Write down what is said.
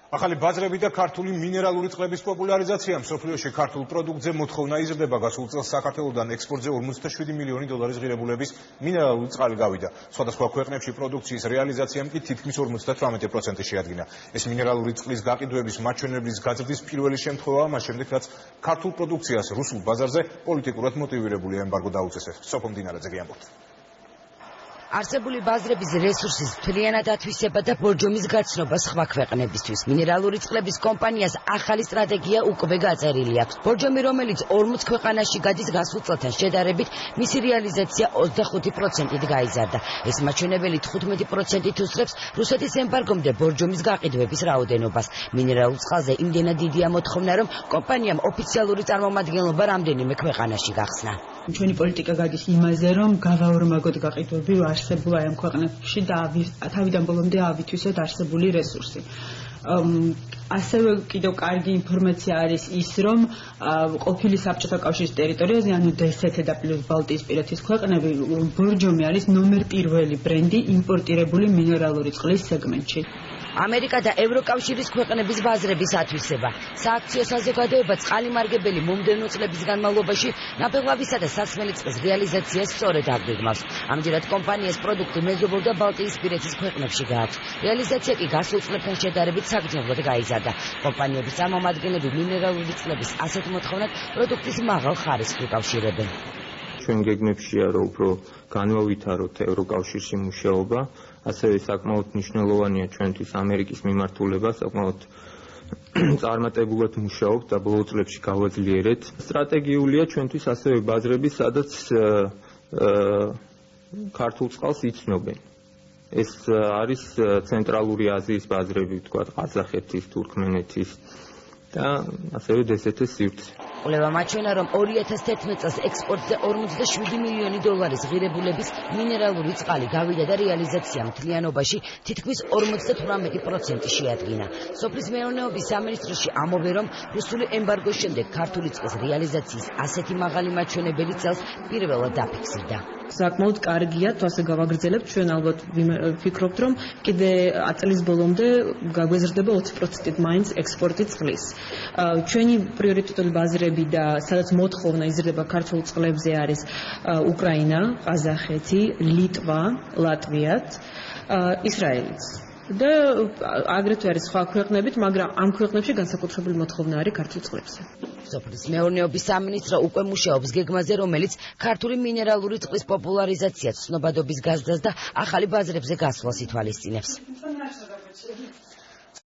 ახალი ბაზრები და ქართული მინერალური წყლების პოპულარიზაცია მსოფლიოში ქართულ პროდუქტზე მოთხოვნა იზრდება. გასულ წელს საქართველოსთან ექსპორტზე 57 მილიონი დოლარის ღირებულების მინერალური წყალი გავიდა. სხვადასხვა ქვეყნებში პროდუქციის რეალიზაციამ კი თითქმის 58% შეადგინა. ეს მინერალური წყლის გაყიდვების მაჩვენებლის გაზრდის პირველი შემთხვევაა, მას შემდეგ რაც ქართულ პროდუქციას რუსულ ბაზარზე პოლიტიკურად მოტივირებული ემბარგო დაუწესეს. სოფო მდინარეძე გიამბობთ. არსებული ბაზრების რესურსის მთლიანად ათვისება და ბორჯომის გაცნობა სხვა ქვეყნებისთვის. მინერალური წყლების კომპანიას ახალი სტრატეგია უკვე გაწერილი აქვს. ბორჯომი, რომელიც 40 ქვეყანაში გადის, გასულ წელთან შედარებით მისი რეალიზაცია 25%-ით გაიზარდა. ეს მაჩვენებელი 15%-ით უსწრებს რუსეთის ემბარგომდე ბორჯომის გაყიდვების რაოდენობას. მინერალურ წყალზე იმდენად დიდია მოთხოვნა, რომ კომპანიამ ოფიციალური წარმომადგენლობა რამდენიმე ქვეყანაში გახსნა. ჩვენი პოლიტიკა გადის იმაზე, რომ გავაორმაგოთ გაყიდვები არსებულა ამ ქვეყნებში და თავიდან ბოლომდე ავითვისოთ არსებული რესურსი. ასევე კიდევ კარგი ინფორმაცია არის ის, რომ ყოფილი საბჭოთა კავშირის ტერიტორიაზე, ანუ DST და პლუს ბალტიისპირეთის ქვეყნები, ბორჯომი არის ნომერ პირველი ბრენდი იმპორტირებული მინერალური წყლის სეგმენტში. ამერიკა და ევროკავშირის ქვეყნების ბაზრების ათვისება. სააქციო საზოგადოება წყალიმარგებელი მომდევნო წლების განმავლობაში ნაფეღლავისა და სასმელი წყლის რეალიზაციას სწორედ აგვიგმავს. ამჯერად კომპანიას პროდუქტი მეზობელ და ბალტიისპირეთის ქვეყნებში გააქვს. რეალიზაცია კი გასულ წლებთან შედარებით საგრძნობლად გაიზარდა. კომპანიების წარმომადგენლები მინერალური წყლების ასეთ მოთხოვნად პროდუქტის მაღალ ხარისხს უკავშირებენ. ჩვენ გეგმებშია, რომ უფრო განვავითაროთ ევროკავშირში მუშაობა, ასევე საკმაოდ მნიშვნელოვანია ჩვენთვის ამერიკის მიმართულება, საკმაოდ წარმატებულად მუშაობთ და ბოლო წლებში გავაძლიერეთ. სტრატეგიულია ჩვენთვის ასევე ბაზრები, სადაც ქართულ წყალს იცნობენ. ეს არის ცენტრალური აზიის ბაზრები, ვთქვათ, ყაზახეთის, თურქმენეთის და ასევე DST-ის სივრცე. კვლევა მაჩვენა, რომ 2011 წელს ექსპორტზე 47 მილიონი დოლარის ღირებულების მინერალური წყალი გავიდა და რეალიზაცია მთლიანობაში თითქმის 58% შეადგინა. სოფლის მეურნეობის სამინისტროში ამბობენ, რომ რუსული ემბარგოს შემდეგ ქართული წყლის რეალიზაციის ასეთი მაღალი მაჩვენებელი წელს პირველად დაფიქსირდა. საკმაოდ კარგია, თვასე გავაგრძელებთ, ჩვენ ალბათ ვფიქრობთ, რომ კიდე წლის ბოლომდე გაგვეზრდება 20%-ით მაინც ექსპორტი წყლის. ჩვენი პრიორიტეტული ბაზრები და სადაც მოთხოვნა იზრდება ქართულ წყლებზე არის უკრაინა, ყაზახეთი, ლიტვა, ლატვიაც, ისრაელიც. და აგრეთვე არის სხვა ქვეყნებით, მაგრამ ამ ქვეყნებში განსაკუთრებული მოთხოვნა არის ქართულ წყლებზე. სოფლის მეურნეობის სამინისტრო უკვე მუშაობს გეგმაზე, რომელიც ქართული მინერალური წყლის პოპულარიზაციას, ცნობადობის გაზრდას და ახალი ბაზრებზე გასვლას ითვალისწინებს.